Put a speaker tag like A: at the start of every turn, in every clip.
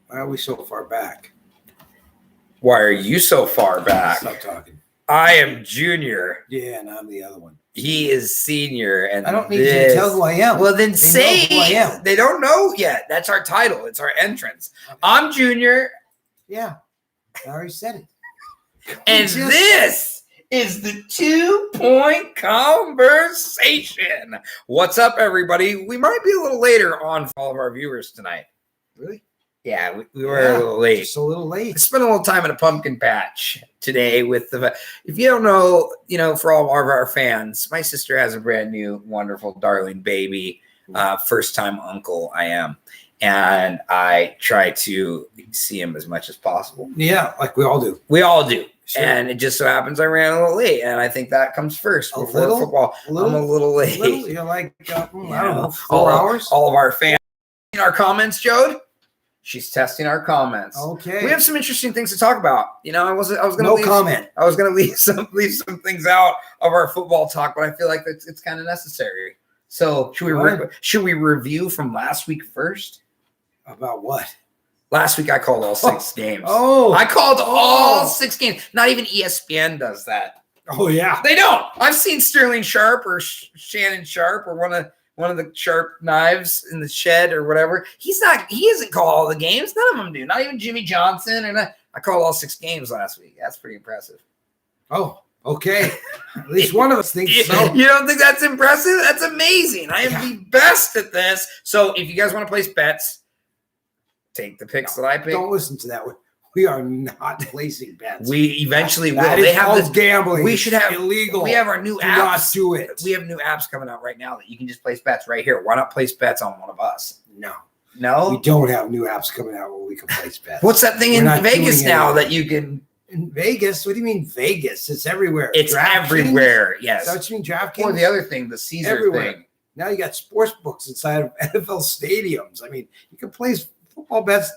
A: Why are we so far back?
B: Why are you so far back?
A: Stop talking.
B: I am junior.
A: Yeah, and I'm the other one.
B: He is senior. And
A: I don't need you to tell who I am.
B: Well, then
A: They
B: say
A: know who I am.
B: They don't know yet. That's our title. It's our entrance.
A: Okay.
B: I'm junior.
A: Yeah, I already said it.
B: And this is the 2-point conversation. What's up, everybody? We might be a little later on for all of our viewers tonight.
A: Really?
B: Yeah, we were a little late.
A: Just a little
B: I
A: late.
B: spent a little time in a pumpkin patch today with the. If you don't know, for all of our fans, my sister has a brand new, wonderful, darling baby. First time uncle I am. And I try to see him as much as possible.
A: Yeah, like we all do.
B: We all do.
A: Sure.
B: And it just so happens I ran a little late, and I think that comes first before football. I'm a little late.
A: You're like, I don't know, 4
B: all,
A: hours?
B: All of our fans in our comments, Jode. She's testing our comments.
A: Okay.
B: We have some interesting things to talk about. I was gonna
A: comment.
B: I was gonna leave some things out of our football talk, but I feel like it's kind of necessary. So should we review from last week first?
A: About what?
B: Last week I called all 6 games.
A: Oh,
B: I called all 6 games. Not even ESPN does that.
A: Oh yeah.
B: They don't. I've seen Sterling Sharp or Shannon Sharp or one of the sharp knives in the shed or whatever. He hasn't called all the games. None of them do. Not even Jimmy Johnson. And I called all 6 games last week. That's pretty impressive.
A: Oh, okay. At least one of us thinks so.
B: You don't think that's impressive? That's amazing. I am the best at this. So if you guys want to place bets, take the picks that I pick.
A: Don't listen to that one. We are not placing bets.
B: We eventually will.
A: They have this gambling.
B: We should have
A: illegal.
B: We have our new
A: Do
B: apps.
A: not do it.
B: We have new apps coming out right now that you can just place bets right here. Why not place bets on one of us?
A: No.
B: No?
A: We don't have new apps coming out where we can place bets.
B: What's that thing in Vegas now that you can?
A: In Vegas? What do you mean Vegas? It's everywhere.
B: It's everywhere. Yes.
A: Is that what you mean, DraftKings?
B: Or the other thing, the Caesar
A: everywhere.
B: thing.
A: Now you got sports books inside of NFL stadiums. I mean, you can place football bets.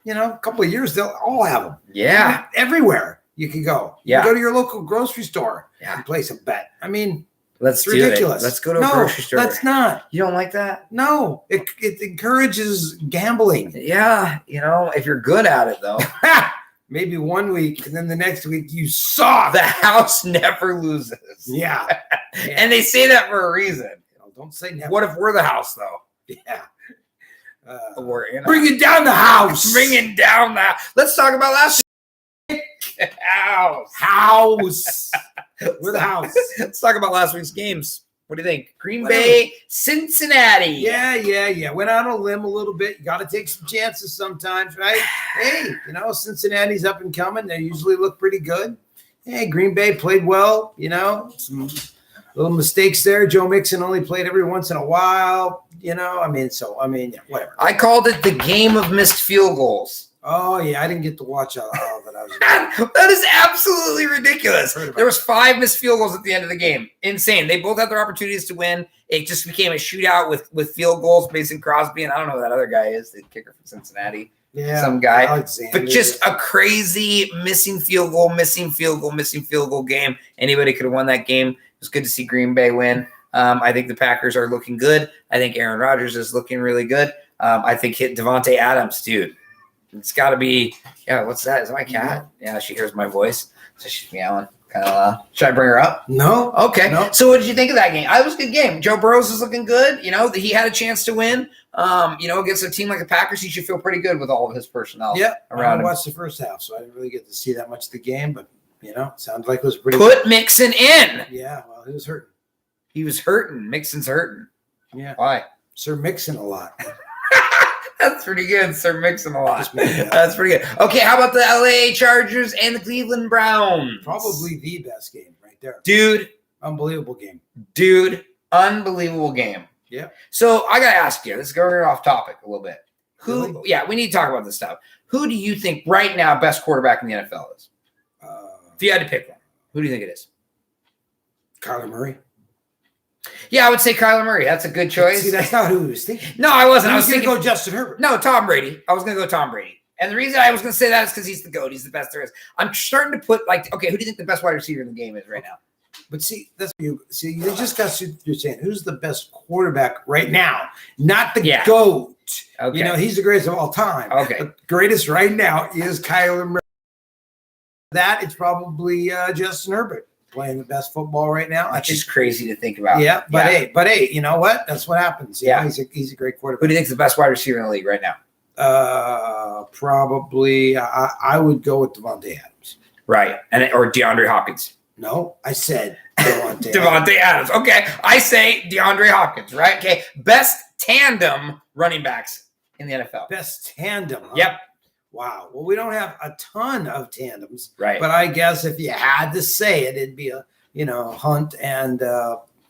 A: A couple of years, they'll all have them.
B: Yeah.
A: Everywhere you can go. You
B: Yeah.
A: can go to your local grocery store
B: Yeah.
A: and place a bet. I mean,
B: let's
A: it's
B: do
A: ridiculous.
B: it. Let's go to a grocery store.
A: Let's not.
B: You don't like that?
A: No. It encourages gambling.
B: Yeah. If you're good at it, though.
A: Maybe 1 week, and then the next week you suck.
B: The house never loses.
A: Yeah.
B: And they say that for a reason.
A: Don't say never.
B: What if we're the house, though?
A: Yeah.
B: We're in
A: bringing down the house.
B: Bringing down the. Let's talk about last week.
A: House. We're the house.
B: Let's talk about last week's games. What do you think? Green Bay, Cincinnati.
A: Yeah. Went out on a limb a little bit. You got to take some chances sometimes, right? Hey, Cincinnati's up and coming. They usually look pretty good. Hey, Green Bay played well. Some little mistakes there. Joe Mixon only played every once in a while. Whatever.
B: I called it the game of missed field goals.
A: Oh, yeah. I didn't get to watch all of it.
B: That is absolutely ridiculous. There was 5 missed field goals at the end of the game. Insane. They both had their opportunities to win. It just became a shootout with field goals. Mason Crosby, and I don't know who that other guy is, the kicker from Cincinnati.
A: Yeah,
B: some guy.
A: Alexander.
B: But just a crazy missing field goal game. Anybody could have won that game. It was good to see Green Bay win. I think the Packers are looking good. I think Aaron Rodgers is looking really good. I think Devontae Adams, dude. It's got to be, what's that? Is that my cat? Yeah, she hears my voice. So she's meowing kind of loud. Should I bring her up?
A: No.
B: Okay.
A: No.
B: So what did you think of that game? It was a good game. Joe Burrows is looking good. He had a chance to win. Against a team like the Packers, he should feel pretty good with all of his personnel around him.
A: I watched the first half, so I didn't really get to see that much of the game, but, sounds like it was pretty
B: Put Mixon in.
A: Yeah, well, he was hurting.
B: He was hurting. Mixon's hurting.
A: Yeah.
B: Why?
A: Sir Mixon a lot.
B: That's pretty good. Sir Mixon a lot. That's pretty good. Okay, how about the LA Chargers and the Cleveland Browns?
A: Probably the best game right there.
B: Dude.
A: Unbelievable game.
B: Unbelievable game.
A: Yeah.
B: So I got to ask you, let's go off topic a little bit.
A: Really?
B: Yeah, we need to talk about this stuff. Who do you think right now best quarterback in the NFL is? If you had to pick one, who do you think it is?
A: Kyler Murray.
B: Yeah, I would say Kyler Murray. That's a good choice.
A: See, that's not who he was thinking.
B: No, I wasn't. I was
A: going to go Justin Herbert.
B: No, Tom Brady. I was going to go Tom Brady. And the reason I was going to say that is because he's the GOAT. He's the best there is. I'm starting to put okay, who do you think the best wide receiver in the game is right now?
A: But you just got you're saying who's the best quarterback right now? Not the GOAT.
B: Okay.
A: You know, he's the greatest of all time.
B: Okay.
A: The greatest right now is Kyler Murray. That it's probably Justin Herbert playing the best football right now.
B: Which is crazy to think about.
A: Yeah, but hey, you know what? That's what happens.
B: Yeah.
A: He's a great
B: Who
A: quarterback.
B: do you think is the best wide receiver in the league right now?
A: Probably I would go with Devontae Adams.
B: Right. Or DeAndre Hopkins.
A: No, I said Devontae.
B: Devontae Adams. Okay. I say DeAndre Hopkins, right? Okay. Best tandem running backs in the NFL.
A: Best tandem. Huh?
B: Yep.
A: Wow. Well, we don't have a ton of tandems,
B: Right.
A: but I guess if you had to say it, it'd be Hunt and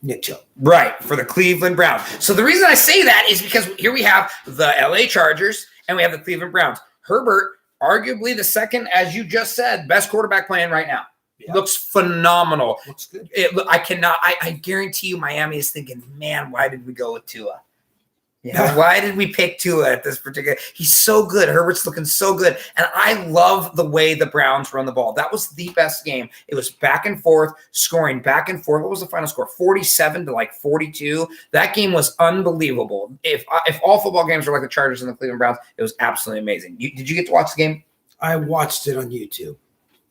A: Nick Chubb.
B: Right, for the Cleveland Browns. So the reason I say that is because here we have the LA Chargers and we have the Cleveland Browns. Herbert, arguably the second, as you just said, best quarterback playing right now.
A: Yeah.
B: Looks phenomenal.
A: Looks good.
B: I guarantee you Miami is thinking, man, why did we go with Tua? You know, why did we pick Tua at this particular? He's so good. Herbert's looking so good. And I love the way the Browns run the ball. That was the best game. It was back and forth, scoring back and forth. What was the final score? 47 to 42. That game was unbelievable. If all football games were like the Chargers and the Cleveland Browns, it was absolutely amazing. Did you get to watch the game?
A: I watched it on YouTube.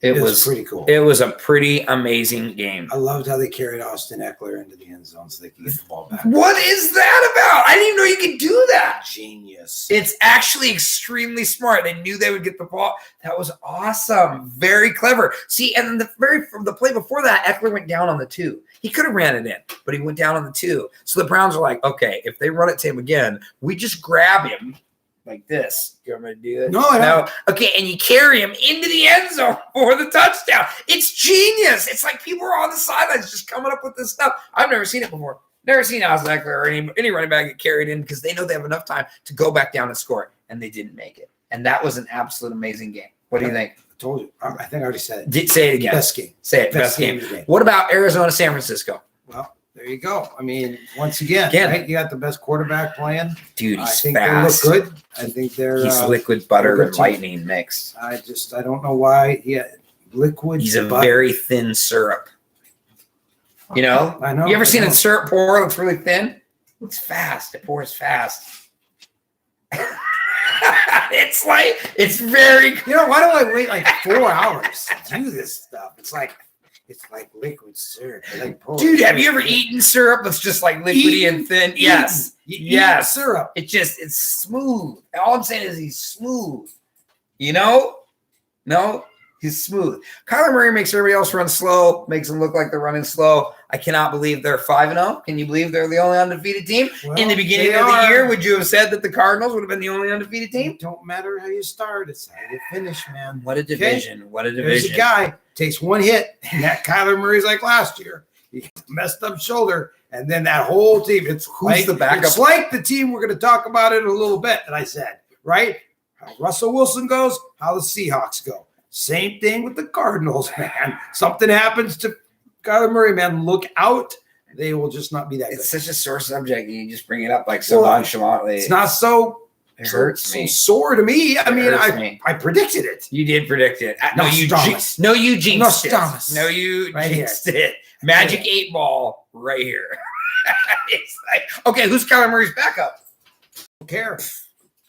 B: It was
A: pretty cool.
B: It was a pretty amazing game.
A: I loved how they carried Austin Eckler into the end zone so they could get the ball back.
B: What is that about? I didn't even know you could do that.
A: Genius.
B: It's actually extremely smart. They knew they would get the ball. That was awesome. Very clever. See, and from the play before that, Eckler went down on the 2. He could have ran it in, but he went down on the 2. So the Browns are like, okay, if they run it to him again, we just grab him like this. You want me to do it?
A: No, I don't.
B: Okay, and you carry him into the end zone for the touchdown. It's genius. It's like people are on the sidelines just coming up with this stuff. I've never seen it before. Never seen Austin Eckler or any running back get carried in because they know they have enough time to go back down and score, and they didn't make it. And that was an absolute amazing game. What do you think?
A: I told you. I think I already said it.
B: Say it again.
A: Best game.
B: Say it. Best game.
A: of the game.
B: What about Arizona, San Francisco?
A: Well, there you go. I mean, once again, right? You got the best quarterback playing.
B: Dude,
A: I
B: he's
A: think
B: fast.
A: they look good. I think they're
B: He's liquid butter
A: good
B: and
A: team.
B: lightning mixed.
A: I don't know why. Yeah, liquid.
B: He's a
A: butter.
B: very thin syrup. You know?
A: I know.
B: You ever seen
A: I know.
B: a syrup pour that's really thin? It's fast. It pours fast. it's very.
A: You know, why do I wait like 4 hours to do this stuff? It's like liquid syrup.
B: Dude, have you ever eaten syrup that's just like liquidy and thin? Yes. Yes.
A: Syrup.
B: It's smooth. All I'm saying is he's smooth. You know? No? He's smooth. Kyler Murray makes everybody else run slow, makes them look like they're running slow. I cannot believe they're 5-0. Can you believe they're the only undefeated team?
A: Well,
B: in the beginning of the year, would you have said that the Cardinals would have been the only undefeated team?
A: It don't matter how you start, it's how you finish, man.
B: What a division. What a
A: There's
B: division.
A: a guy takes one hit, and that Kyler Murray's like last year. He gets a messed up shoulder, and then that whole team.
B: Who's the backup?
A: It's like the team we're going to talk about it in a little bit. And I said, right? How Russell Wilson goes, how the Seahawks go. Same thing with the Cardinals, man. Something happens to Kyler Murray, man. Look out. They will just not be that
B: It's
A: good.
B: such a sore subject. You just bring it up like so
A: Well,
B: nonchalantly.
A: It's not so
B: It hurts me.
A: sore to me. I mean,
B: hurts me.
A: I predicted it.
B: You did predict it. No, you
A: Nostradamus.
B: jinxed it.
A: Nostradamus.
B: No, you
A: Right
B: jinxed it. Magic 8 ball right here. It's like, okay, who's Kyler Murray's backup?
A: Don't care.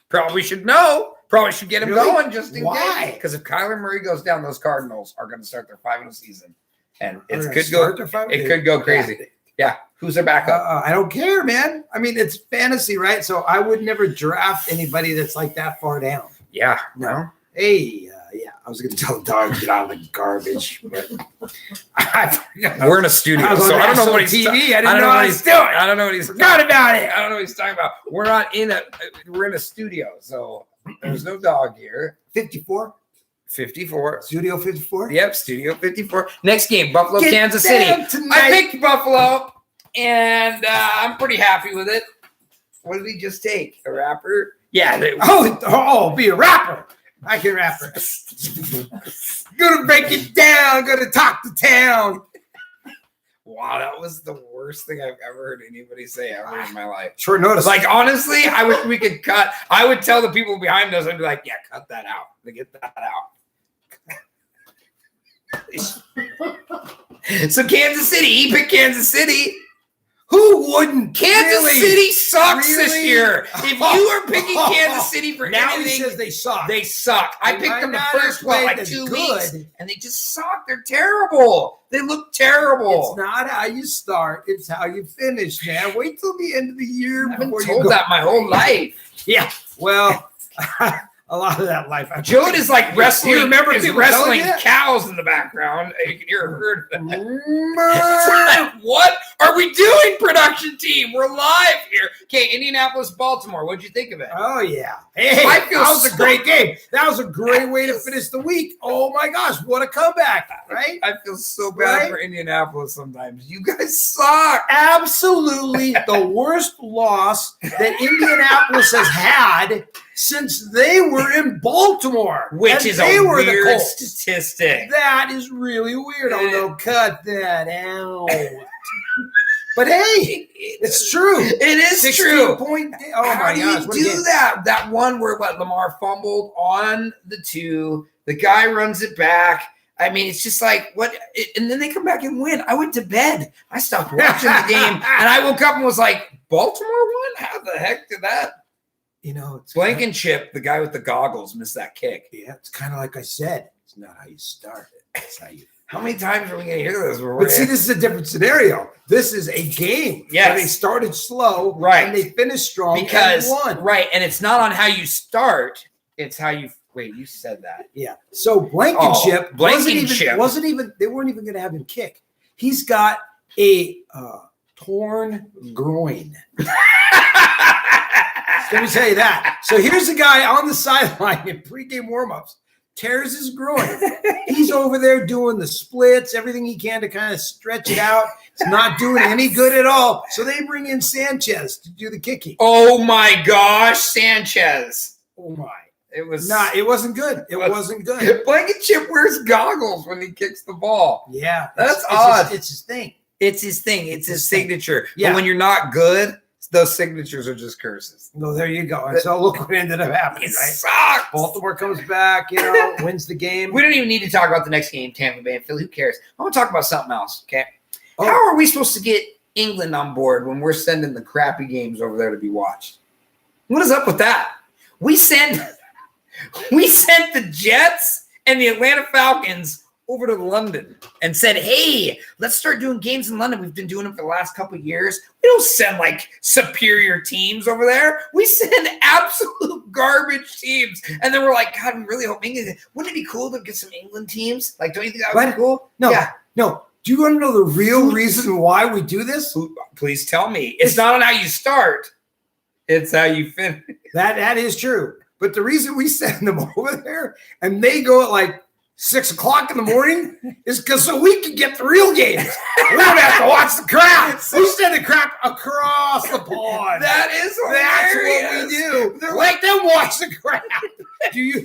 B: Probably should know. Probably should get him
A: Really?
B: going just in
A: Why?
B: case. Because if Kyler Murray goes down, those Cardinals are going to start their 5-0 season, and
A: They're
B: it
A: gonna
B: could
A: start
B: go.
A: their fight?
B: It could go crazy. Yeah, who's their backup?
A: I don't care, man. I mean, it's fantasy, right? So I would never draft anybody that's like that far down.
B: Yeah,
A: No. Hey, yeah, I was going to tell the dog to get out of the garbage, but
B: we're in a studio,
A: I was on
B: so I don't know what he's.
A: TV. I
B: I
A: didn't
B: don't
A: know
B: what
A: what
B: he's
A: he's doing.
B: I don't know what he's
A: Forgot about it.
B: I don't know what he's talking about. We're not in a. We're in a studio, so there's no dog here.
A: 54,
B: 54.
A: Studio 54.
B: Yep, Studio 54. Next game, Buffalo,
A: Get
B: Kansas City.
A: down tonight.
B: I picked Buffalo, and I'm pretty happy with it. What did he just take? A rapper? Yeah.
A: Be a rapper. I can rap. Gonna break it down. Gonna talk to town.
B: Wow, that was the worst thing I've ever heard anybody say ever in my life.
A: Short notice.
B: Like, honestly, I wish we could cut. I would tell the people behind us, I'd be like, yeah, cut that out. Get that out. So Kansas City, he picked Kansas City.
A: Who wouldn't?
B: Kansas
A: Really?
B: City sucks this
A: Really?
B: year. If you are picking Kansas City for
A: Now he
B: anything,
A: says they suck.
B: they suck. I
A: They
B: picked
A: might
B: them the
A: not
B: first
A: have played
B: like
A: as
B: 2
A: good.
B: weeks, and they just suck. They're terrible. They look terrible.
A: It's not how you start; it's how you finish, man. Wait till the end of the year
B: I've been
A: before you
B: told
A: go.
B: that my whole life.
A: Yeah, well, a lot of that life.
B: Joan is like wrestling.
A: You remember
B: is
A: people
B: wrestling
A: telling you that?
B: cows in the background. You can hear a herd.
A: Mm.
B: What are we doing, production team? We're live here. Okay, Indianapolis, Baltimore. What'd you think of it?
A: Oh yeah! Hey,
B: I feel
A: that was
B: so-
A: a great game. That was a great way to finish the week. Oh my gosh, what a comeback! Right?
B: I feel so bad
A: Right?
B: for Indianapolis sometimes. You guys suck.
A: Absolutely the worst loss that Indianapolis has had since they were in Baltimore,
B: Which
A: And
B: is
A: they
B: a
A: were the
B: weird
A: Colts.
B: statistic.
A: That is really weird. Oh no, cut that out. But hey, it's true.
B: It is
A: 16
B: true.
A: point. Oh
B: How
A: my
B: do
A: gosh!
B: you
A: what a
B: do
A: game.
B: that? That one where Lamar fumbled on the 2, the guy runs it back. I mean, it's just like what, and then they come back and win. I went to bed. I stopped watching the game, and I woke up and was like, "Baltimore won? How the heck did that?"
A: You know, it's
B: Blankenship, the guy with the goggles, missed that kick.
A: Yeah, it's kind of like I said. It's not how you start it. It's how you.
B: How many times are we going to hear this?
A: But see, this is a different scenario. This is a game.
B: Yes.
A: Where they started slow,
B: Right.
A: and they finished strong
B: because
A: and won.
B: right, and it's not on how you start; it's how you wait. You said that.
A: Yeah. So Blankenship,
B: Blankenship.
A: wasn't even. They weren't even going to have him kick. He's got a torn groin. Let me tell you that. So here's a guy on the sideline in pregame warmups, tears his groin. He's over there doing the splits, everything he can to kind of stretch it out. It's not doing any good at all. So they bring in Sanchez to do the kicking.
B: Oh my gosh, Sanchez!
A: Oh my!
B: It was
A: It wasn't good. It wasn't good.
B: Blankenship wears goggles when he kicks the ball.
A: Yeah,
B: That's odd.
A: It's his thing.
B: It's his thing. It's his signature.
A: Yeah.
B: But when you're not good, those signatures are just curses.
A: No, there you go. And so look what ended up happening,
B: It
A: right?
B: sucks.
A: Baltimore comes back, wins the game.
B: We don't even need to talk about the next game, Tampa Bay and Philly. Who cares? I want to talk about something else. Okay.
A: Oh.
B: How are we supposed to get England on board when we're sending the crappy games over there to be watched? What is up with that? We sent the Jets and the Atlanta Falcons over to London and said, "Hey, let's start doing games in London. We've been doing them for the last couple of years. We don't send like superior teams over there. We send absolute garbage teams." And then we're like, "God, we really hope England. Wouldn't it be cool to get some England teams? Like, don't you think that would be cool?"
A: No,
B: Yeah.
A: no. Do you want to know the real reason why we do this?
B: Please tell me. It's not on how you start. It's how you finish.
A: That is true. But the reason we send them over there and they go at like 6 o'clock in the morning is because so we can get the real games. We don't have to watch the crap. We send the crap across the pond.
B: That is
A: That's what
B: hilarious.
A: we do.
B: They're
A: Let them watch the crap.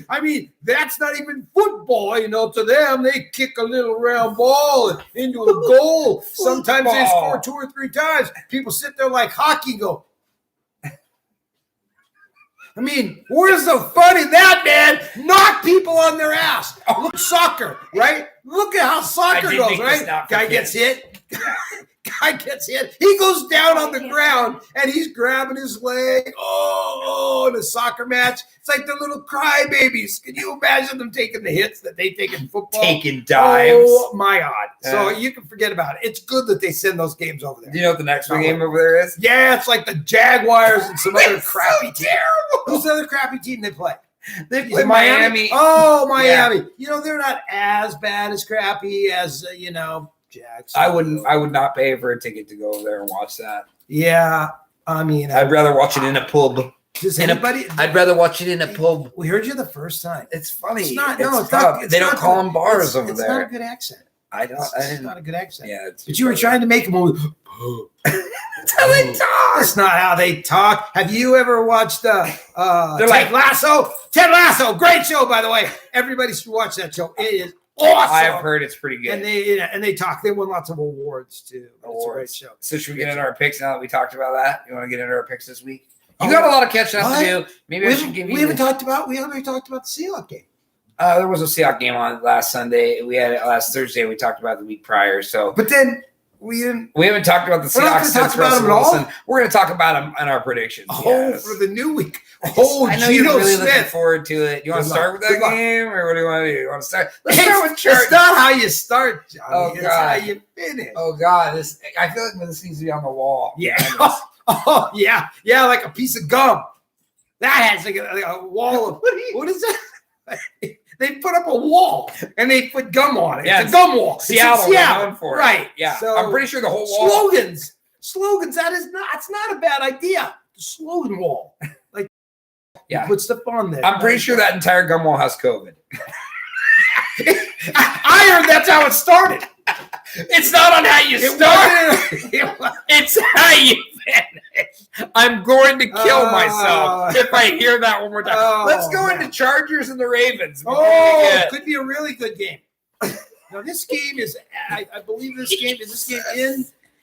A: I mean, that's not even football, to them. They kick a little round ball into a goal. Sometimes they
B: Football.
A: score 2 or 3 times. People sit there like hockey and go, I mean, where's the fun in that, man? Knock people on their ass. Look, soccer, right? Look at how soccer
B: did
A: goes,
B: think
A: right?
B: it's not for
A: Guy
B: kids.
A: gets hit. Guy gets hit. He goes down on the ground and he's grabbing his leg. Oh, in a soccer match. It's like the little crybabies. Can you imagine them taking the hits that they take in football?
B: Taking dives.
A: Oh, my God. So
B: Yeah.
A: you can forget about it. It's good that they send those games over there.
B: Do you know what the next big game over there is?
A: Yeah, it's like the Jaguars and some other
B: It's
A: crappy
B: so
A: team.
B: terrible.
A: Who's the other crappy team they play?
B: They
A: Is
B: play
A: it
B: Miami.
A: Oh, Miami. They're not as bad as crappy as Jags.
B: I would not pay for a ticket to go over there and watch that.
A: Yeah, I mean,
B: I'd rather watch it in a pub.
A: does
B: in a-
A: anybody?
B: I'd rather watch it in a pub.
A: We heard you the first time.
B: It's funny.
A: It's not.
B: It's
A: No, it's
B: tough.
A: not. It's
B: They don't
A: not
B: call
A: good.
B: them bars over
A: It's
B: there.
A: not a good accent.
B: I don't. I
A: It's
B: didn't.
A: not a good accent.
B: Yeah, it's
A: But you were trying to make them.
B: That's how they talk.
A: That's not how they talk. Have you ever watched Ted
B: like-
A: Lasso? Ted Lasso, great show, by the way. Everybody should watch that show. It is awesome.
B: I've heard it's pretty good.
A: And they talk. They won lots of awards too. It's a great
B: Awards.
A: show.
B: So should we get into our picks now that we talked about that? You want to get into our picks this week? You
A: Oh,
B: got a lot of catching up
A: what?
B: to do. Maybe I should give you.
A: We haven't talked about the Seahawks game.
B: There was a Seahawks game on last Sunday. We had it last Thursday. We talked about it the week prior. So
A: But then We didn't.
B: We haven't talked about the
A: We're not
B: Seahawks
A: gonna talk
B: since
A: about
B: Russell
A: them at all?
B: Wilson. We're going to talk about them in our predictions.
A: Oh,
B: yes.
A: for the new week.
B: I know
A: Geno
B: you're really looking
A: Smith.
B: forward to it. You want
A: Good
B: to start
A: luck.
B: with that
A: Good luck.
B: game, or what do you want to do? You want to start? Let's
A: Hey,
B: start with
A: It's
B: Chargers.
A: not how you start, Johnny.
B: Oh,
A: It's
B: God.
A: how you finish.
B: Oh God, this I feel like this needs to be on the wall.
A: Yeah. Oh, yeah. Yeah, like a piece of gum. That has like a wall of, what is that? They put up a wall and they put gum on it.
B: Yeah,
A: It's a gum wall. It's in
B: Seattle, they're
A: Seattle.
B: known for it.
A: Right.
B: Yeah,
A: So
B: I'm pretty sure the whole wall.
A: slogans. That's not a bad idea. The slogan wall. Like,
B: Yeah.
A: put stuff on there.
B: I'm pretty sure that entire gum wall has COVID.
A: I heard that's how it started.
B: It's not on how you start. It's how you finish. I'm going to kill myself if I hear that one more time.
A: Oh,
B: Let's go
A: man.
B: into Chargers and the Ravens.
A: Oh, could be a really good game. Now this game is, I believe this game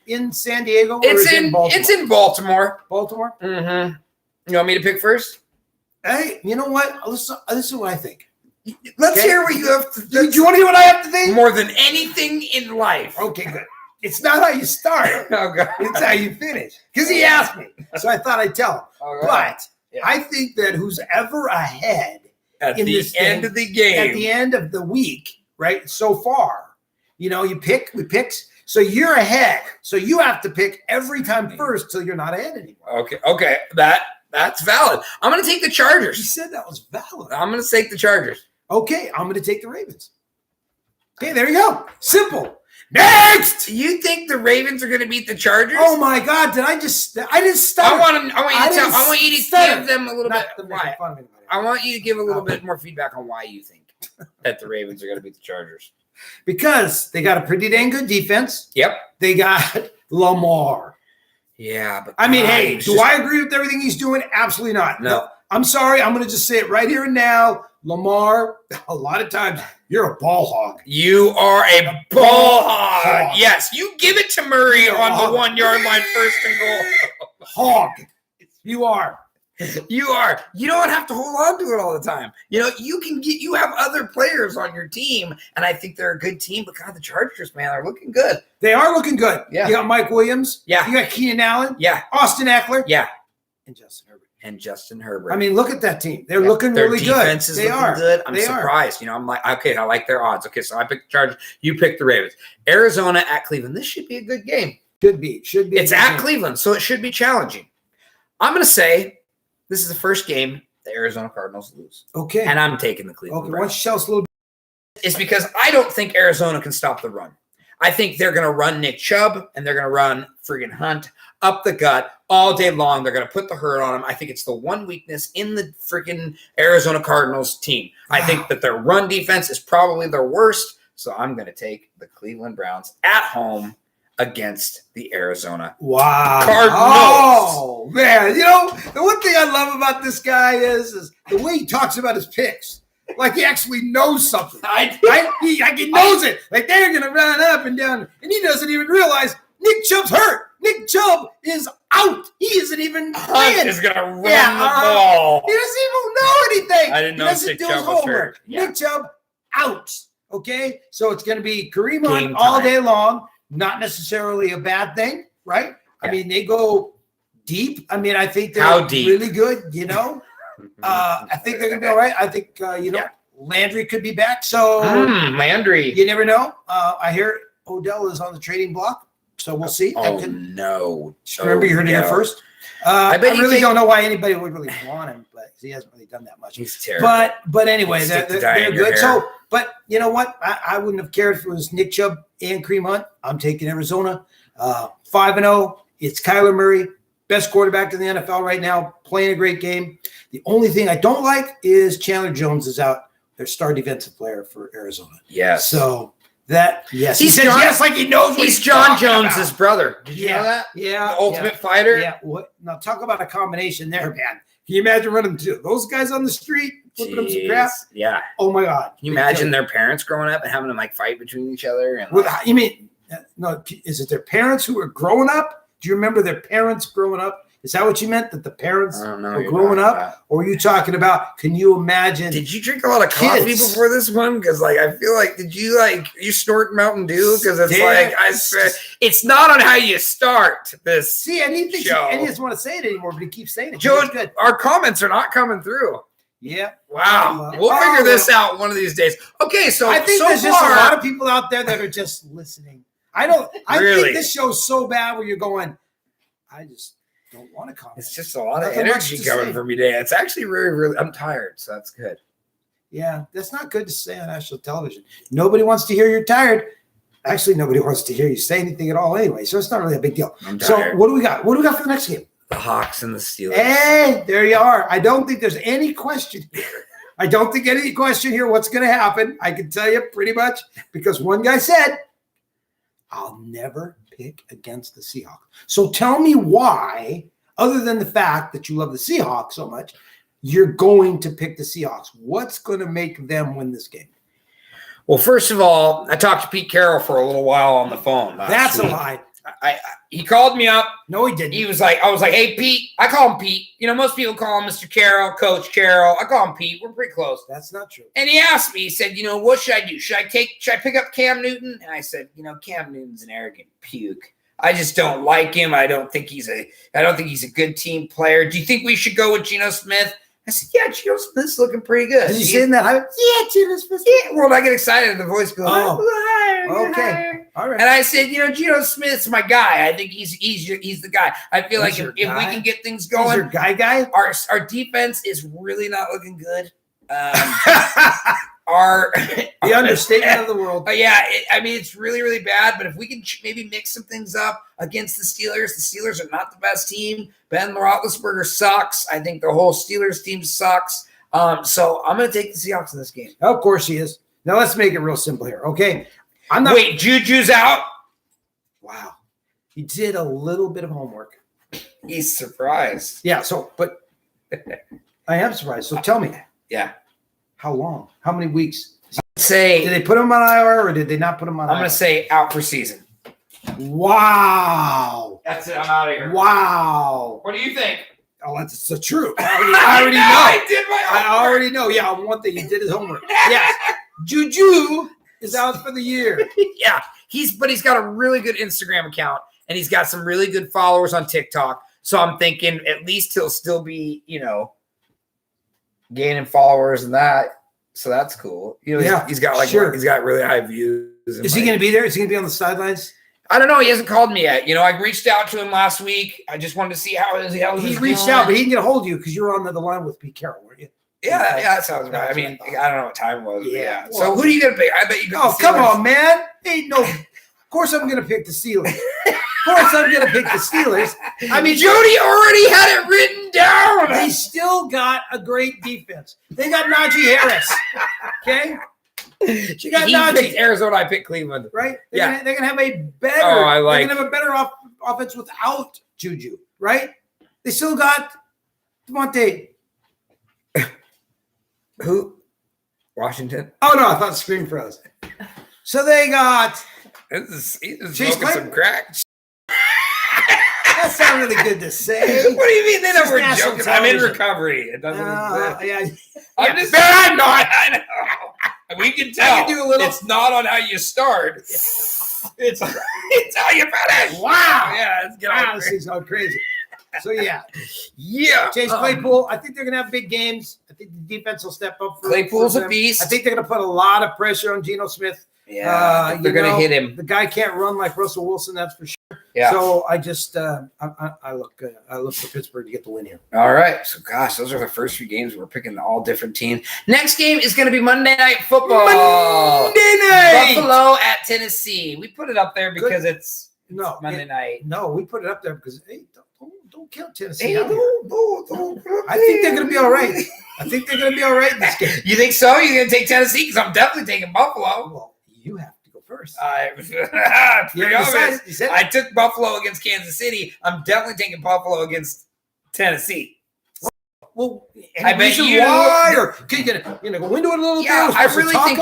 A: in San Diego. Or
B: It's
A: is it
B: in
A: Baltimore?
B: it's in Baltimore.
A: Baltimore.
B: Mm-hmm. You want me to pick first?
A: Hey, you know what? This is what I think.
B: Let's
A: Okay.
B: hear what you have to
A: Do you want to hear what I have to think?
B: more than anything in life.
A: Okay, good. It's not how you start.
B: Oh God.
A: It's how you finish. Because he asked me, so I thought I'd tell him.
B: All
A: But
B: Yeah.
A: I think that who's ever ahead
B: At
A: in
B: the
A: this
B: end
A: game,
B: of the game.
A: at the end of the week, right? So far, we picked. So you're ahead. So you have to pick every time first till you're not ahead anymore.
B: Okay. That's valid. I'm gonna take the
A: He
B: Chargers.
A: said that was valid.
B: I'm gonna take the Chargers.
A: Okay, I'm going to take the Ravens. Okay, there you go. Simple. Next.
B: Do you think the Ravens are gonna beat the Chargers?
A: Oh my God! I didn't start.
B: I want you to
A: stutter.
B: give them a little bit.
A: Not to make
B: Why?
A: fun of anybody.
B: I want you to give a little bit more feedback on why you think that the Ravens are gonna beat the Chargers.
A: Because they got a pretty dang good defense.
B: Yep.
A: They got Lamar.
B: Yeah, but
A: I mean,
B: God,
A: hey,
B: it's
A: do
B: just-
A: I agree with everything he's doing? Absolutely not.
B: No.
A: I'm sorry. I'm going to just say it right here and now. Lamar, a lot of times, you're a ball hog.
B: You are a ball hog.
A: Hog.
B: Yes, you give it to Murray
A: You're a
B: on the
A: hog.
B: 1 yard line, first and goal.
A: Hog. You are.
B: You are. You don't have to hold on to it all the time. You know, you have other players on your team, and I think they're a good team. But God, the Chargers, man, are looking good.
A: They are looking good.
B: Yeah.
A: You got Mike Williams.
B: Yeah.
A: You got Keenan Allen.
B: Yeah,
A: Austin Eckler.
B: yeah.
A: And Justin Herbert.
B: And Justin Herbert.
A: I mean, look at that team. They're
B: Yeah,
A: looking
B: their
A: really
B: defense
A: good.
B: is
A: They
B: looking
A: are.
B: good. I'm
A: They are.
B: surprised. You know, I'm like, okay, I like their odds. Okay, so I picked the Chargers. You picked the Ravens. Arizona at Cleveland. This should be a good game.
A: Should be. a
B: It's
A: good
B: at
A: game.
B: Cleveland, so it should be challenging. I'm going to say this is the first game the Arizona Cardinals lose,
A: Okay.
B: and I'm taking the Cleveland
A: Okay. Why don't
B: Browns.
A: you tell us a little bit?
B: It's because I don't think Arizona can stop the run. I think they're going to run Nick Chubb, and they're going to run friggin' Hunt up the gut all day long. They're going to put the hurt on him. I think it's the one weakness in the freaking Arizona Cardinals team. I think that their run defense is probably their worst, so I'm going to take the Cleveland Browns at home against the Arizona.
A: Wow.
B: Cardinals.
A: Oh, man. You know, the one thing I love about this guy is the way he talks about his picks. Like he actually knows something. Right? He knows it. Like they're going to run up and down, and he doesn't even realize Nick Chubb's hurt. Nick Chubb is out. He isn't even
B: Hunt
A: playing.
B: is going to run
A: Yeah,
B: the ball.
A: He doesn't even know anything.
B: I didn't know
A: He doesn't
B: Nick
A: do
B: Chubb
A: his
B: was
A: homework.
B: hurt. Yeah.
A: Nick Chubb out. Okay, so it's going to be Kareem
B: Game
A: Hunt all
B: time.
A: day long. Not necessarily a bad thing, right? I
B: Yeah.
A: mean, they go deep. I mean, I think they're
B: How deep?
A: really good. You know, I think they're going to be all right. I think
B: Yeah.
A: Landry could be back. So
B: Landry.
A: you never know. I hear Odell is on the trading block, so we'll see. That
B: Oh,
A: could-
B: no.
A: remember, you heard it here
B: no.
A: first.
B: I
A: I
B: bet you
A: really
B: think-
A: don't know why anybody would really want him, but he hasn't really done that much.
B: He's terrible.
A: But anyway,
B: Stick
A: they're
B: the dye in your
A: good.
B: hair.
A: So, but you know what? I wouldn't have cared if it was Nick Chubb and Kareem Hunt. I'm taking Arizona, 5-0. It's Kyler Murray, best quarterback in the NFL right now, playing a great game. The only thing I don't like is Chandler Jones is out, their star defensive player for Arizona.
B: yes.
A: So that yes,
B: He's
A: he says
B: John-
A: yes like he knows what
B: he's
A: he's
B: John
A: talking
B: Jones's
A: about.
B: brother. Did you
A: Yeah.
B: know that?
A: Yeah,
B: The ultimate fighter.
A: Yeah. What? Now talk about a combination there, man. Can you imagine running to those guys on the street, flipping them some crap?
B: Jeez. Yeah.
A: Oh my God!
B: Can you imagine their parents growing up and having them like fight between each other? And
A: Well, you mean no? Is it their parents who were growing up? Do you remember their parents growing up? Is that what you meant? That the parents
B: I don't know.
A: were growing up? Or were you talking about, can you imagine?
B: Did you drink a lot of coffee
A: Kids.
B: before this one? Because like I feel like you snort Mountain Dew? Because it's like it's not on how you start this.
A: See, and he thinks
B: show.
A: and he doesn't want to say it anymore, but he keeps saying it.
B: Joe,
A: It's good.
B: our comments are not coming through.
A: Yeah.
B: Wow. We'll figure this out one of these days. Okay, so
A: I think
B: so
A: there's just a
B: far,
A: lot of people out there that are just listening. I
B: Really?
A: think this show's so bad where you're going, I just don't want to comment.
B: it's just a lot of
A: Nothing much
B: energy
A: to
B: coming
A: say.
B: from me today. It's actually really, really. I'm tired, so that's good.
A: Yeah, that's not good to say on national television. Nobody wants to hear you're tired. Actually, nobody wants to hear you say anything at all anyway, so it's not really a big deal.
B: I'm
A: So
B: tired.
A: what do we got? What do we got for the next game?
B: The Hawks and the Steelers.
A: Hey, there you are. I don't think there's any question here. I don't think any question here what's going to happen. I can tell you pretty much because one guy said, I'll never pick against the Seahawks. So tell me why, other than the fact that you love the Seahawks so much, you're going to pick the Seahawks. What's going to make them win this game?
B: Well, first of all, I talked to Pete Carroll for a little while on the phone.
A: That's a lie.
B: He called me up.
A: No, he didn't.
B: He was like, I was like, hey, Pete. I call him Pete. You know, most people call him Mr. Carroll, Coach Carroll. I call him Pete. We're pretty close.
A: That's not true.
B: And he asked me, he said, you know, what should I do? Should I pick up Cam Newton? And I said, you know, Cam Newton's an arrogant puke. I just don't like him. I don't think he's a good team player. Do you think we should go with Geno Smith? I said, yeah, Geno Smith's looking pretty good.
A: Did you say that? Yeah, Geno Smith.
B: Yeah, well, I get excited and the voice goes,
A: Okay. All right.
B: And I said, you know, Geno Smith's my guy. I think he's the guy. I feel like if we can get things
A: He's your
B: going,
A: guy.
B: our defense is really not looking good.
A: The understatement of the world.
B: It's really, really bad. But if we can maybe mix some things up against the Steelers are not the best team. Ben Roethlisberger sucks. I think the whole Steelers team sucks. So I'm going to take the Seahawks in this game.
A: Of course he is. Now let's make it real simple here, okay? I'm not.
B: Wait, Juju's out?
A: Wow. He did a little bit of homework.
B: He's surprised.
A: Yeah. But I am surprised. So tell me.
B: Yeah.
A: How long? How many weeks?
B: Say,
A: Did they put him on IR or did they not put him on
B: I'm
A: IR?
B: going to say out for season.
A: Wow.
B: That's it. I'm out of here.
A: Wow.
B: What do you think?
A: Oh, that's the truth. I already know.
B: I did my
A: I
B: homework.
A: already know. Yeah, on one thing, he did his homework. Yes. Juju is out for the year.
B: Yeah, he's got a really good Instagram account and he's got some really good followers on TikTok. So I'm thinking at least he'll still be, you know, gaining followers and that. So that's cool. You know,
A: Yeah,
B: he's got he's got really high views.
A: Is he going to be there? Is he going to be on the sidelines?
B: I don't know. He hasn't called me yet. You know, I reached out to him last week. I just wanted to see how
A: He reached out, but he didn't get a hold of you because you were on the line with Pete Carroll, weren't you?
B: Yeah, that sounds right. I mean, I don't know what time it was.
A: Yeah.
B: Yeah.
A: Well,
B: So who are you gonna pick? I bet you.
A: Oh, come on, man. Ain't no. Of course, I'm going to pick the Steelers. Of course, I'm going to pick the Steelers. I mean,
B: Jody already had it written down.
A: they still got a great defense. They got Najee Harris. Okay,
B: She
A: got
B: he
A: Najee.
B: picked Arizona. I picked Cleveland.
A: right?
B: Yeah.
A: They're gonna have a better.
B: Oh, I like-
A: They're gonna have a better offense without Juju, right? They still got Devontae.
B: Who? Washington.
A: Oh no, I thought the screen froze. So they got.
B: He's
A: Chase
B: smoking
A: Clayton?
B: some crack.
A: That sounded really good to say.
B: What do you mean? They
A: This is
B: never
A: national
B: joking. I'm in
A: television.
B: recovery. It doesn't exist.
A: Yeah.
B: I'm just saying. I'm not. I know. We can tell.
A: I can do a little-
B: It's not on how you start. It's how you finish.
A: Wow.
B: Yeah. Let's get
A: Wow,
B: on.
A: this thing's all crazy. So yeah,
B: Yeah.
A: Chase Claypool. I think they're gonna have big games. I think the defense will step up.
B: Claypool's
A: for
B: a
A: them.
B: beast.
A: I think they're gonna put a lot of pressure on Geno Smith.
B: Yeah. They're gonna hit him.
A: The guy can't run like Russell Wilson, that's for sure.
B: Yeah.
A: So I just I look for Pittsburgh to get the win here.
B: All right. So, gosh, those are the first few games. We're picking all different teams. Next game is going to be Monday Night Football.
A: Monday night.
B: Buffalo at Tennessee. We put it up there because it's
A: No,
B: Monday night.
A: No, we put it up there because hey, don't kill Tennessee.
B: Hey,
A: out here.
B: don't.
A: I think they're gonna be all right. I think they're gonna be all right in this game.
B: You think so? You're going to take Tennessee? Because I'm definitely taking Buffalo.
A: Well, you have to go first.
B: It's
A: You
B: pretty obvious.
A: decided- you said it.
B: I took Buffalo against Kansas City. I'm definitely taking Buffalo against Tennessee.
A: Well,
B: I
A: any
B: bet
A: reason
B: you-
A: why, or can you go into it a little
B: Yeah,
A: bit?
B: I
A: We're supposed to
B: really
A: talk
B: think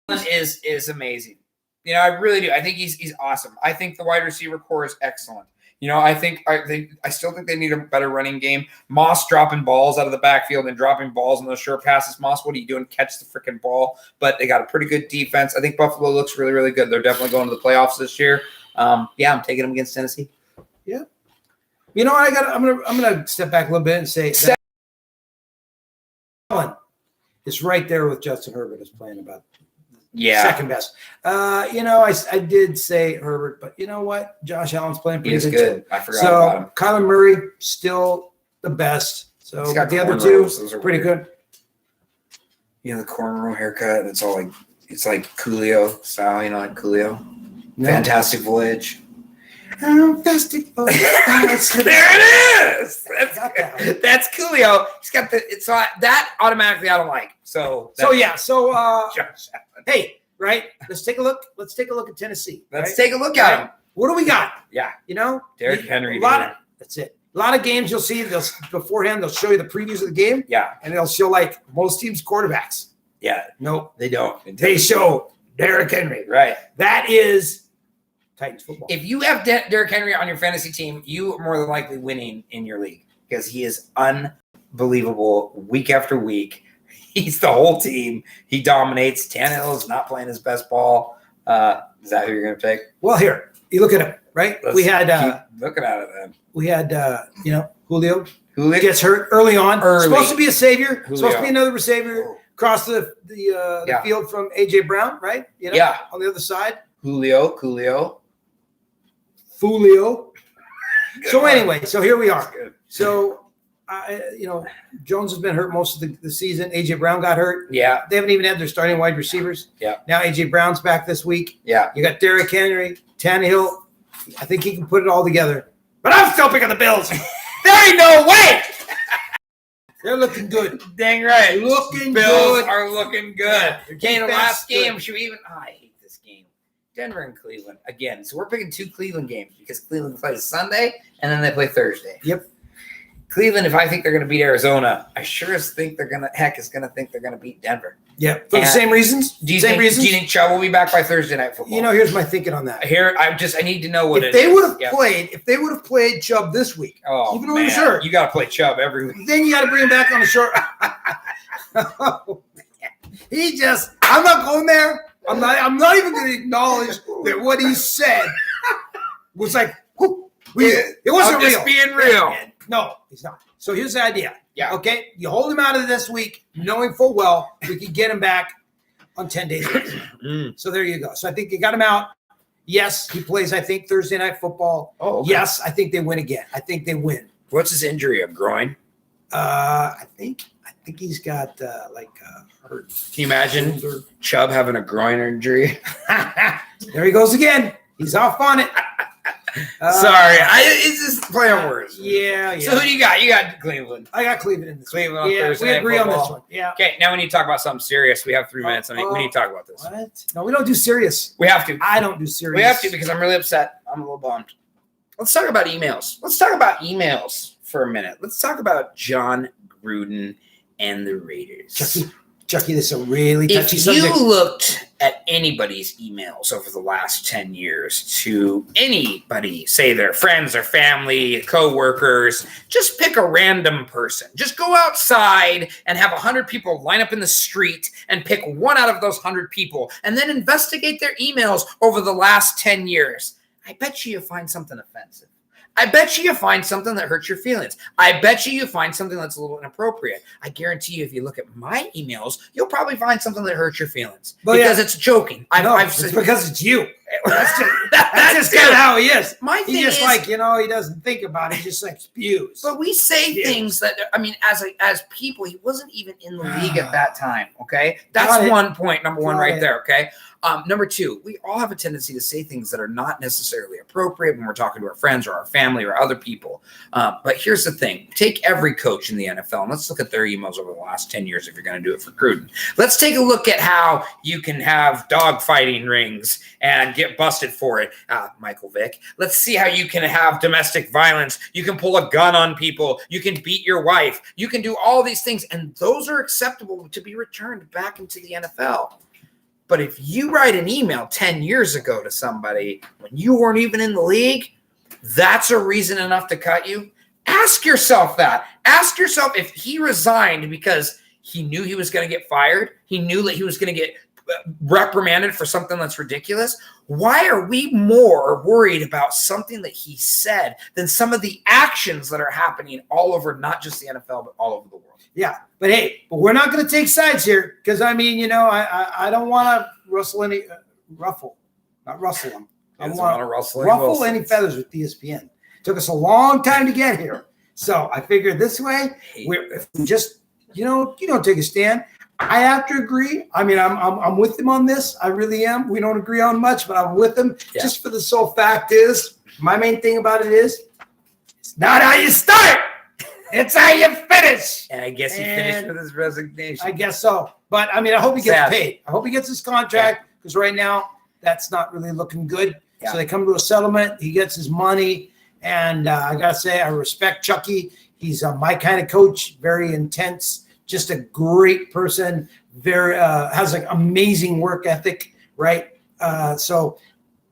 A: about-
B: Jalen is amazing. You know, I really do. I think he's awesome. I think the wide receiver core is excellent. I still think they need a better running game. Moss dropping balls out of the backfield and dropping balls on those short passes. Moss, what are you doing? Catch the freaking ball. But they got a pretty good defense. I think Buffalo looks really, really good. They're definitely going to the playoffs this year. I'm taking them against Tennessee.
A: Yeah. I'm gonna step back a little bit and say Allen is right there with Justin Herbert is playing about second best. I did say Herbert, but you know what? Josh Allen's playing pretty good.
B: I forgot about him.
A: Kyler Murray still the best. So the other two pretty good.
B: The cornrow haircut. It's all like Coolio style. Like Coolio. No. Fantastic Voyage.
A: Fantastic Voyage.
B: There it is. That's Coolio. He's got that automatically I don't like. Hey, right? Let's take a look. Let's take a look at Tennessee.
C: Let's take a look at them.
A: What do we got?
C: Yeah.
B: Derrick Henry.
A: That's it. A lot of games you'll see beforehand. They'll show you the previews of the game.
C: Yeah.
A: And they'll show like most teams' quarterbacks.
C: Yeah.
A: Nope.
C: They don't.
A: They show Derrick Henry.
C: Right.
A: That is Titans football.
B: If you have Derrick Henry on your fantasy team, you are more than likely winning in your league because he is unbelievable week after week. He's the whole team. He dominates. Tannehill is not playing his best ball. Is that who you're going to pick?
A: Well, here you look at him. Right,
B: Let's
A: we had
B: keep looking at it then.
A: We had Julio gets hurt early on. Supposed to be a savior.
B: Julio.
A: Supposed to be another receiver. Across the field from AJ Brown, right? On the other side.
B: Julio.
A: So anyway, so here we are. So Jones has been hurt most of the season. AJ Brown got hurt.
B: Yeah.
A: They haven't even had their starting wide receivers.
B: Yeah.
A: Now AJ Brown's back this week.
B: Yeah.
A: You got Derrick Henry, Tannehill. I think he can put it all together. But I'm still picking the Bills.
B: There ain't no way.
A: They're looking good.
B: Dang right.
A: Bills
B: Bills are looking good.
A: Yeah,
B: the last game, should we even – I hate this game. Denver and Cleveland again. So we're picking 2 Cleveland games because Cleveland plays Sunday and then they play Thursday.
A: Yep.
B: Cleveland, if I think they're going to beat Arizona, I sure as think they're going to beat Denver.
A: Yeah, for the same reasons.
B: Do you think Chubb will be back by Thursday Night Football?
A: Here's my thinking on that.
B: I need to know what
A: if they would have played Chubb this week, even though he was hurt,
B: you got to play Chubb every week.
A: Then you got to bring him back on the short. I'm not going there. I'm not even going to acknowledge that what he said was like, it wasn't real.
B: Just being real.
A: No, he's not. So here's the idea.
B: Yeah.
A: Okay. You hold him out of this week, knowing full well we can get him back on 10 days later. So there you go. So I think you got him out. Yes, he plays, I think, Thursday Night Football.
B: Oh, okay.
A: Yes, I think they win again. I think they win.
B: What's his injury? A groin?
A: I think he's got hurt.
B: Can you imagine Chubb having a groin injury?
A: There he goes again. He's off on it.
B: Sorry, it's just play on words.
A: Yeah.
B: So who do you got? You got Cleveland.
A: I got Cleveland in this.
B: Cleveland on
A: yeah,
B: Thursday.
A: We agree
B: Night
A: on
B: Football.
A: this one. Yeah.
B: Okay, now we need to talk about something serious. We have 3 minutes. We need to talk about this.
A: What? No, we don't do serious.
B: We have to.
A: I don't do serious.
B: We have to because I'm really upset. I'm a little bummed. Let's talk about emails. Let's talk about emails for a minute. Let's talk about John Gruden and the Raiders.
A: Chucky, this is a really touchy
B: if
A: subject.
B: you looked at anybody's emails over the last 10 years to anybody, say their friends or family, co-workers, just pick a random person. Just go outside and have 100 people line up in the street and pick one out of those 100 people and then investigate their emails over the last 10 years. I bet you'll find something offensive. I bet you find something that hurts your feelings. I bet you find something that's a little inappropriate. I guarantee you, if you look at my emails, you'll probably find something that hurts your feelings because it's joking.
A: It's because it's you. That's just kind of how he is.
B: My thing
A: is
B: he
A: doesn't think about it. He just like spews.
B: But we say things that, as people, he wasn't even in the league at that time, okay? That's one point, number one right there, okay? Number 2, we all have a tendency to say things that are not necessarily appropriate when we're talking to our friends or our family or other people. But here's the thing. Take every coach in the NFL, and let's look at their emails over the last 10 years if you're going to do it for Gruden. Let's take a look at how you can have dog fighting rings and get busted for it, Michael Vick. Let's see how you can have domestic violence. You can pull a gun on people. You can beat your wife. You can do all these things, and those are acceptable to be returned back into the NFL. But if you write an email 10 years ago to somebody when you weren't even in the league, that's a reason enough to cut you. Ask yourself that. Ask yourself if he resigned because he knew he was going to get fired. He knew that he was going to get reprimanded for something that's ridiculous. Why are we more worried about something that he said than some of the actions that are happening all over, not just the NFL, but all over the world?
A: Yeah, but hey, but we're not going to take sides here because I mean, you know, I don't want to not rustle them. I want to ruffle any feathers with ESPN. Took us a long time to get here, so I figured this way, if we just, you don't take a stand. I have to agree. I mean, I'm with him on this. I really am. We don't agree on much, but I'm with him. Yeah. Just for the sole fact is, my main thing about it is, it's not how you start. It's how you finish.
B: And I guess he finished with his resignation.
A: I guess so. But, I mean, I hope he gets paid. I hope he gets his contract because right now that's not really looking good. Yeah. So they come to a settlement. He gets his money. And I got to say, I respect Chucky. He's my kind of coach, very intense, just a great person, very has like amazing work ethic, right? So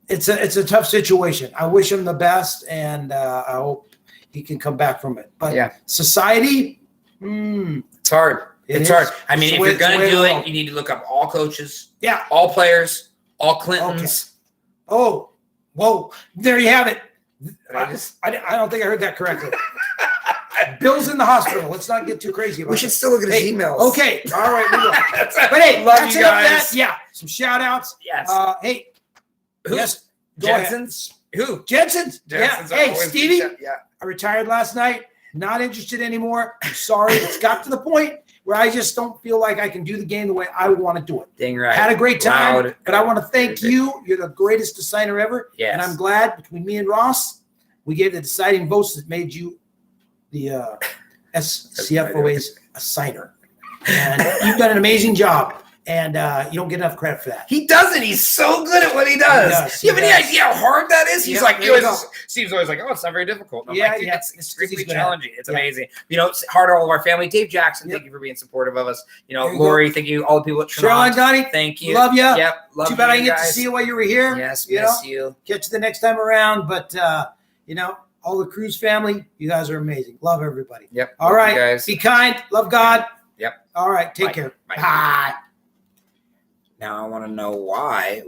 A: it's a tough situation. I wish him the best, and I hope he can come back from it. But society,
B: it's hard. It's hard. I mean, if you're going to do it, you need to look up all coaches, all players, all Clintons.
A: Okay. Oh, whoa! There you have it. I don't think I heard that correctly. Bill's in the hospital. Let's not get too crazy about it.
B: We should still look at his emails.
A: Okay. All right. We will. But hey,
B: love you guys.
A: Some shout outs.
B: Yes.
A: Hey.
B: Yes. Jensen's. Who?
A: Jensen's.
B: Jensen's.
A: Hey, Stevie. I retired last night. Not interested anymore. I'm sorry. It's got to the point where I just don't feel like I can do the game the way I want to do it.
B: Dang right.
A: Had a great time. But I want to thank you. You're the greatest designer ever.
B: Yes.
A: And I'm glad between me and Ross, we gave the deciding votes that made you the SCFOA's assigner. And you've done an amazing job. And you don't get enough credit for that.
B: He doesn't. He's so good at what he does. Do you have any idea how hard that is? He's like, Steve's always like, oh, it's not very difficult. And I'm like, dude, it's extremely challenging. It's amazing. Hard all of our family. Dave Jackson, thank you for being supportive of us. Lori, thank you. All the people at
A: Sherline, Donnie,
B: thank you.
A: Love you.
B: Yep. Love
A: Too bad I didn't get to see you while you were here.
B: Yes, miss you.
A: Catch you the next time around. But, all the Cruz family, you guys are amazing. Love everybody.
B: Yep.
A: All right. Guys. Be kind. Love God.
B: Yep.
A: All right. Take care. Bye.
B: Now I want to know why